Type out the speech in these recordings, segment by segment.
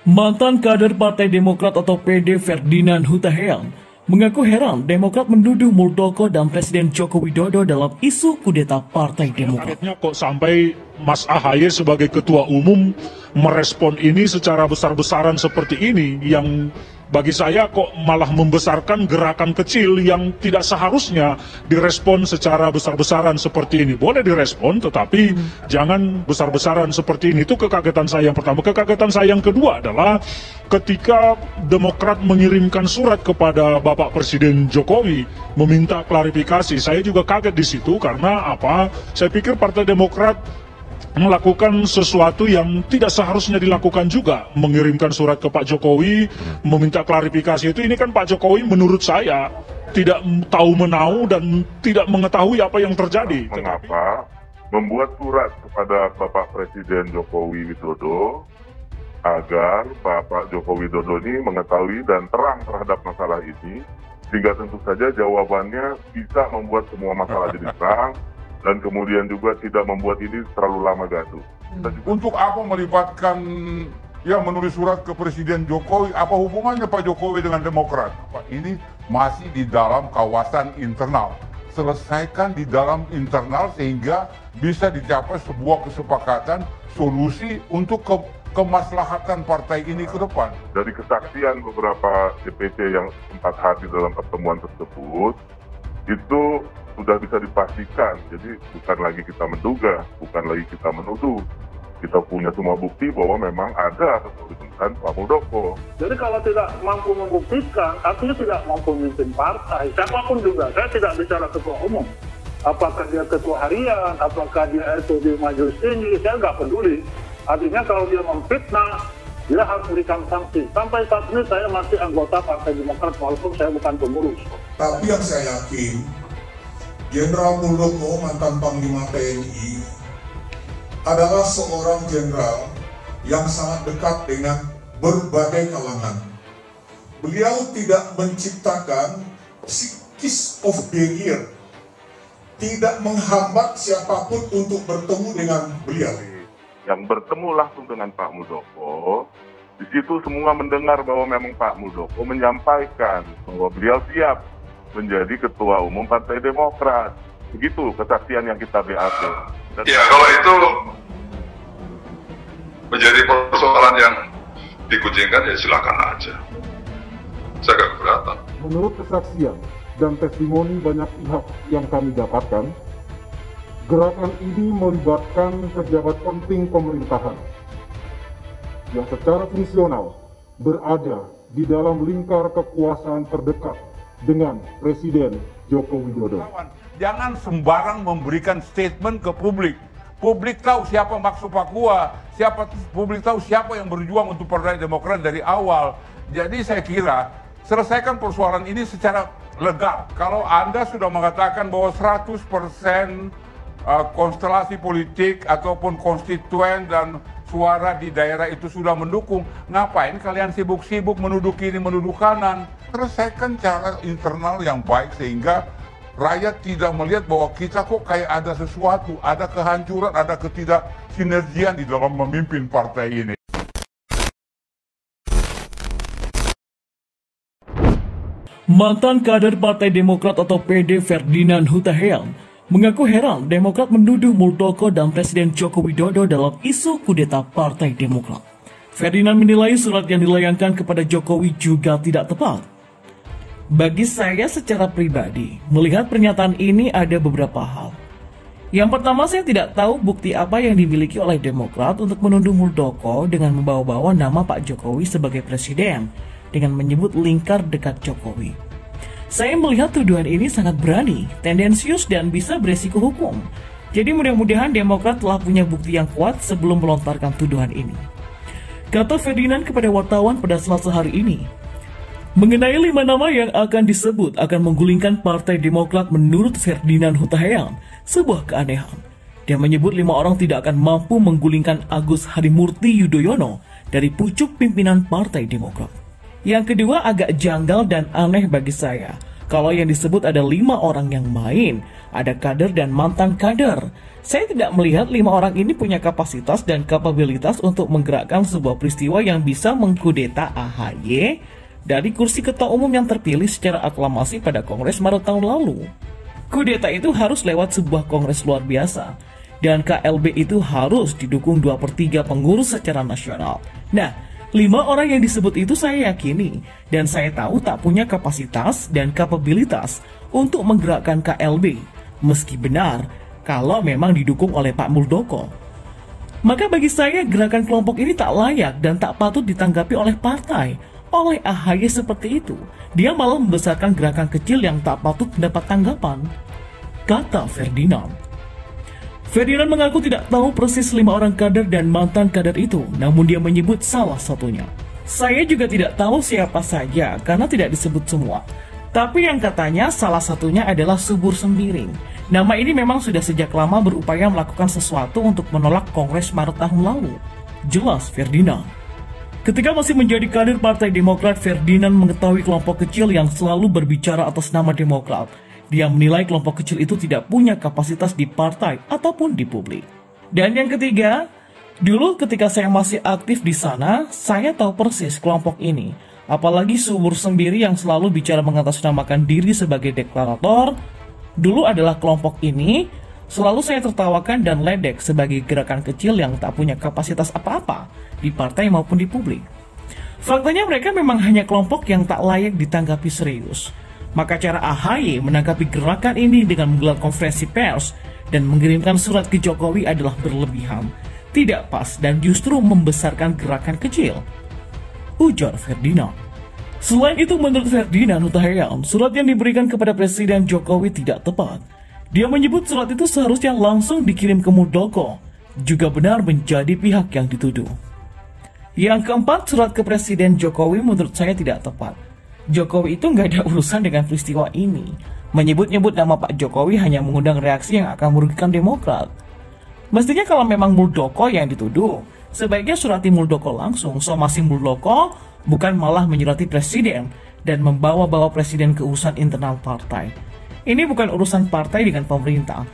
Mantan kader Partai Demokrat atau PD Ferdinand Huta Heian mengaku heran Demokrat menuduh Muldoko dan Presiden Joko Widodo dalam isu kudeta Partai Demokrat. Kagetnya kok sampai Mas AHY sebagai ketua umum merespon ini secara besar-besaran seperti ini, yang bagi saya kok malah membesarkan gerakan kecil yang tidak seharusnya direspon secara besar-besaran seperti ini. Boleh direspon, tetapi jangan besar-besaran seperti ini. Itu kekagetan saya yang pertama. Kekagetan saya yang kedua adalah ketika Demokrat mengirimkan surat kepada Bapak Presiden Jokowi meminta klarifikasi. Saya juga kaget di situ karena apa? Saya pikir Partai Demokrat melakukan sesuatu yang tidak seharusnya dilakukan juga, mengirimkan surat ke Pak Jokowi meminta klarifikasi itu. Ini kan Pak Jokowi menurut saya tidak tahu menau dan tidak mengetahui apa yang terjadi. Mengapa membuat surat kepada Bapak Presiden Joko Widodo agar Bapak Joko Widodo ini mengetahui dan terang terhadap masalah ini, sehingga tentu saja jawabannya bisa membuat semua masalah jadi terang dan kemudian juga tidak membuat ini terlalu lama gaduh. Untuk apa melibatkan, menulis surat ke Presiden Jokowi? Apa hubungannya Pak Jokowi dengan Demokrat? Ini masih di dalam kawasan internal. Selesaikan di dalam internal sehingga bisa dicapai sebuah kesepakatan solusi untuk kemaslahatan partai ini ke depan. Dari kesaksian beberapa DPC yang sempat hadir dalam pertemuan tersebut, itu sudah bisa dipastikan. Jadi bukan lagi kita menduga, bukan lagi kita menuduh. Kita punya semua bukti bahwa memang ada keterlibatan Pak Muldoko. Jadi kalau tidak mampu membuktikan, artinya tidak mampu memimpin partai. Siapapun juga, saya tidak bicara ketua umum. Apakah dia ketua harian, apakah dia itu di majelis tinggi, saya nggak peduli. Artinya kalau dia memfitnah, dia harus berikan sanksi. Sampai saat ini saya masih anggota Partai Demokrat walaupun saya bukan pengurus. Tapi yang saya yakin, Jenderal Muldoko, mantan Panglima TNI, adalah seorang jenderal yang sangat dekat dengan berbagai kalangan. Beliau tidak menciptakan kiss of barrier, tidak menghambat siapapun untuk bertemu dengan beliau. Yang bertemu langsung dengan Pak Muldoko, di situ semua mendengar bahwa memang Pak Muldoko menyampaikan bahwa beliau siap menjadi ketua umum Partai Demokrat. Begitu kesaksian yang kita BAP. Ya, kalau itu menjadi persoalan yang dikucingkan, ya silakan aja. Saya gak keberatan. Menurut kesaksian dan testimoni banyak pihak yang kami dapatkan, gerakan ini melibatkan pejabat penting pemerintahan yang secara fungsional berada di dalam lingkar kekuasaan terdekat dengan Presiden Joko Widodo. Jangan sembarang memberikan statement ke publik. Publik tahu siapa maksud Papua, publik tahu siapa yang berjuang untuk Partai Demokrat dari awal. Jadi saya kira selesaikan persoalan ini secara legal. Kalau Anda sudah mengatakan bahwa 100% konstelasi politik ataupun konstituen dan suara di daerah itu sudah mendukung, ngapain kalian sibuk-sibuk menuduh kiri, menuduh kanan? Selesaikan cara internal yang baik sehingga rakyat tidak melihat bahwa kita kok kayak ada sesuatu, ada kehancuran, ada ketidaksinergian di dalam memimpin partai ini. Mantan kader Partai Demokrat atau PD Ferdinand Huta Heian mengaku heran Demokrat menuduh Muldoko dan Presiden Joko Widodo dalam isu kudeta Partai Demokrat. Ferdinand menilai surat yang dilayangkan kepada Jokowi juga tidak tepat. Bagi saya secara pribadi, melihat pernyataan ini ada beberapa hal. Yang pertama, saya tidak tahu bukti apa yang dimiliki oleh Demokrat untuk menuduh Muldoko dengan membawa-bawa nama Pak Jokowi sebagai presiden dengan menyebut lingkar dekat Jokowi. Saya melihat tuduhan ini sangat berani, tendensius dan bisa beresiko hukum. Jadi mudah-mudahan Demokrat telah punya bukti yang kuat sebelum melontarkan tuduhan ini. Kata Ferdinand kepada wartawan pada Selasa hari ini, mengenai 5 nama yang akan disebut akan menggulingkan Partai Demokrat menurut Ferdinand Huta Heian, sebuah keanehan. Dia menyebut 5 orang tidak akan mampu menggulingkan Agus Harimurti Yudhoyono dari pucuk pimpinan Partai Demokrat. Yang kedua agak janggal dan aneh bagi saya. Kalau yang disebut ada 5 orang yang main, ada kader dan mantan kader. Saya tidak melihat 5 orang ini punya kapasitas dan kapabilitas untuk menggerakkan sebuah peristiwa yang bisa mengkudeta AHY dari kursi ketua umum yang terpilih secara aklamasi pada Kongres Maret tahun lalu. Kudeta itu harus lewat sebuah kongres luar biasa, dan KLB itu harus didukung 2/3 pengurus secara nasional. Nah, 5 orang yang disebut itu saya yakini, dan saya tahu tak punya kapasitas dan kapabilitas untuk menggerakkan KLB, meski benar kalau memang didukung oleh Pak Muldoko. Maka bagi saya gerakan kelompok ini tak layak dan tak patut ditanggapi oleh partai, oleh AHY seperti itu. Dia malah membesarkan gerakan kecil yang tak patut mendapat tanggapan, kata Ferdinand. Ferdinand mengaku tidak tahu persis 5 orang kader dan mantan kader itu, namun dia menyebut salah satunya. Saya juga tidak tahu siapa saja karena tidak disebut semua. Tapi yang katanya salah satunya adalah Subur Sembiring. Nama ini memang sudah sejak lama berupaya melakukan sesuatu untuk menolak Kongres Maret tahun lalu. Jelas Ferdinand. Ketika masih menjadi kader Partai Demokrat, Ferdinand mengetahui kelompok kecil yang selalu berbicara atas nama Demokrat. Dia menilai kelompok kecil itu tidak punya kapasitas di partai ataupun di publik. Dan yang ketiga, dulu ketika saya masih aktif di sana, saya tahu persis kelompok ini. Apalagi Subur Sembiring yang selalu bicara mengatasnamakan diri sebagai deklarator. Dulu adalah kelompok ini, selalu saya tertawakan dan ledek sebagai gerakan kecil yang tak punya kapasitas apa-apa di partai maupun di publik. Faktanya mereka memang hanya kelompok yang tak layak ditanggapi serius. Maka cara AHY menanggapi gerakan ini dengan menggelar konferensi pers dan mengirimkan surat ke Jokowi adalah berlebihan, tidak pas dan justru membesarkan gerakan kecil, ujar Ferdinand. Selain itu, menurut Ferdinand Hutahian, surat yang diberikan kepada Presiden Jokowi tidak tepat. Dia menyebut surat itu seharusnya langsung dikirim ke Muldoko, juga benar menjadi pihak yang dituduh. Yang keempat, surat ke Presiden Jokowi menurut saya tidak tepat. Jokowi itu nggak ada urusan dengan peristiwa ini. Menyebut-nyebut nama Pak Jokowi hanya mengundang reaksi yang akan merugikan Demokrat. Mestinya kalau memang Muldoko yang dituduh, sebaiknya surati Muldoko langsung, somasi Muldoko, bukan malah menyurati Presiden dan membawa-bawa Presiden ke urusan internal partai. Ini bukan urusan partai dengan pemerintah,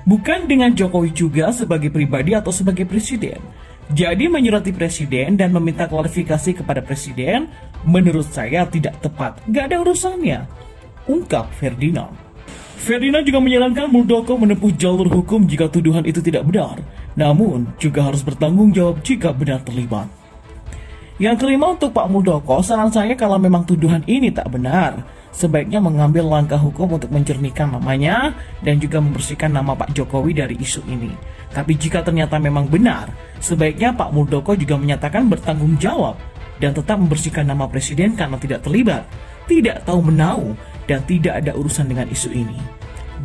bukan dengan Jokowi juga sebagai pribadi atau sebagai Presiden. Jadi menyurati Presiden dan meminta klarifikasi kepada Presiden, menurut saya tidak tepat, gak ada urusannya, ungkap Ferdinand. Ferdinand juga menyarankan Muldoko menempuh jalur hukum jika tuduhan itu tidak benar, namun juga harus bertanggung jawab jika benar terlibat. Yang kelima, untuk Pak Muldoko, saran saya kalau memang tuduhan ini tak benar, sebaiknya mengambil langkah hukum untuk menjernihkan namanya dan juga membersihkan nama Pak Jokowi dari isu ini. Tapi jika ternyata memang benar, sebaiknya Pak Muldoko juga menyatakan bertanggung jawab dan tetap membersihkan nama Presiden karena tidak terlibat, tidak tahu menau, dan tidak ada urusan dengan isu ini.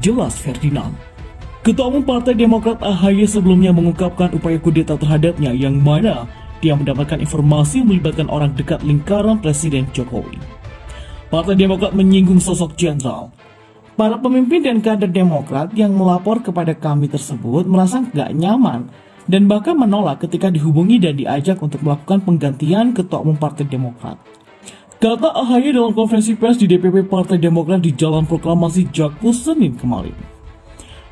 Jelas Ferdinand. Ketua Umum Partai Demokrat AHY sebelumnya mengungkapkan upaya kudeta terhadapnya yang mana dia mendapatkan informasi melibatkan orang dekat lingkaran Presiden Jokowi. Partai Demokrat menyinggung sosok jenderal. Para pemimpin dan kader Demokrat yang melapor kepada kami tersebut merasa nggak nyaman dan bahkan menolak ketika dihubungi dan diajak untuk melakukan penggantian Ketua Umum Partai Demokrat. Kata AHY dalam konferensi pers di DPP Partai Demokrat di Jalan Proklamasi Jakpus Senin kemarin.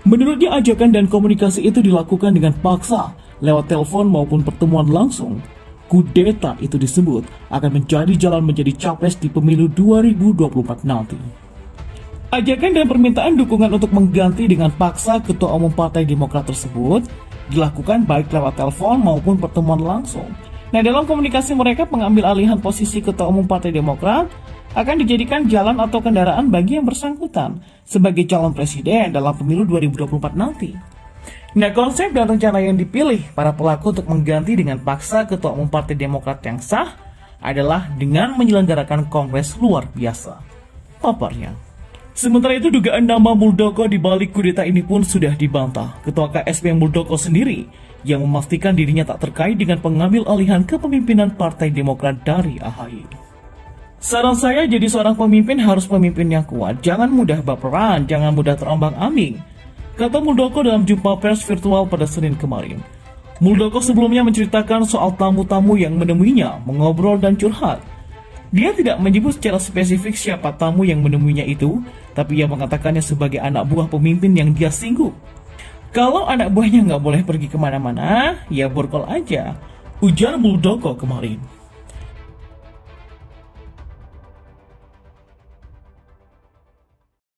Menurutnya ajakan dan komunikasi itu dilakukan dengan paksa, lewat telepon maupun pertemuan langsung. Kudeta itu disebut akan menjadi jalan menjadi capres di pemilu 2024 nanti. Ajakan dan permintaan dukungan untuk mengganti dengan paksa Ketua Umum Partai Demokrat tersebut dilakukan baik lewat telepon maupun pertemuan langsung. Nah, dalam komunikasi mereka, pengambil alihan posisi Ketua Umum Partai Demokrat akan dijadikan jalan atau kendaraan bagi yang bersangkutan sebagai calon presiden dalam pemilu 2024 nanti. Nah, konsep dan rencana yang dipilih para pelaku untuk mengganti dengan paksa Ketua Umum Partai Demokrat yang sah adalah dengan menyelenggarakan kongres luar biasa, paparnya. Sementara itu, dugaan nama Muldoko di balik kudeta ini pun sudah dibantah Ketua KSP Muldoko sendiri yang memastikan dirinya tak terkait dengan pengambil alihan kepemimpinan Partai Demokrat dari AHY. Saran saya, jadi seorang pemimpin harus pemimpin yang kuat, jangan mudah baperan, jangan mudah terombang-ambing, kata Muldoko dalam jumpa pers virtual pada Senin kemarin. Muldoko sebelumnya menceritakan soal tamu-tamu yang menemuinya, mengobrol dan curhat. Dia tidak menyebut secara spesifik siapa tamu yang menemuinya itu, tapi ia mengatakannya sebagai anak buah pemimpin yang dia singgung. Kalau anak buahnya nggak boleh pergi kemana-mana, ya borgol aja, ujar Muldoko kemarin.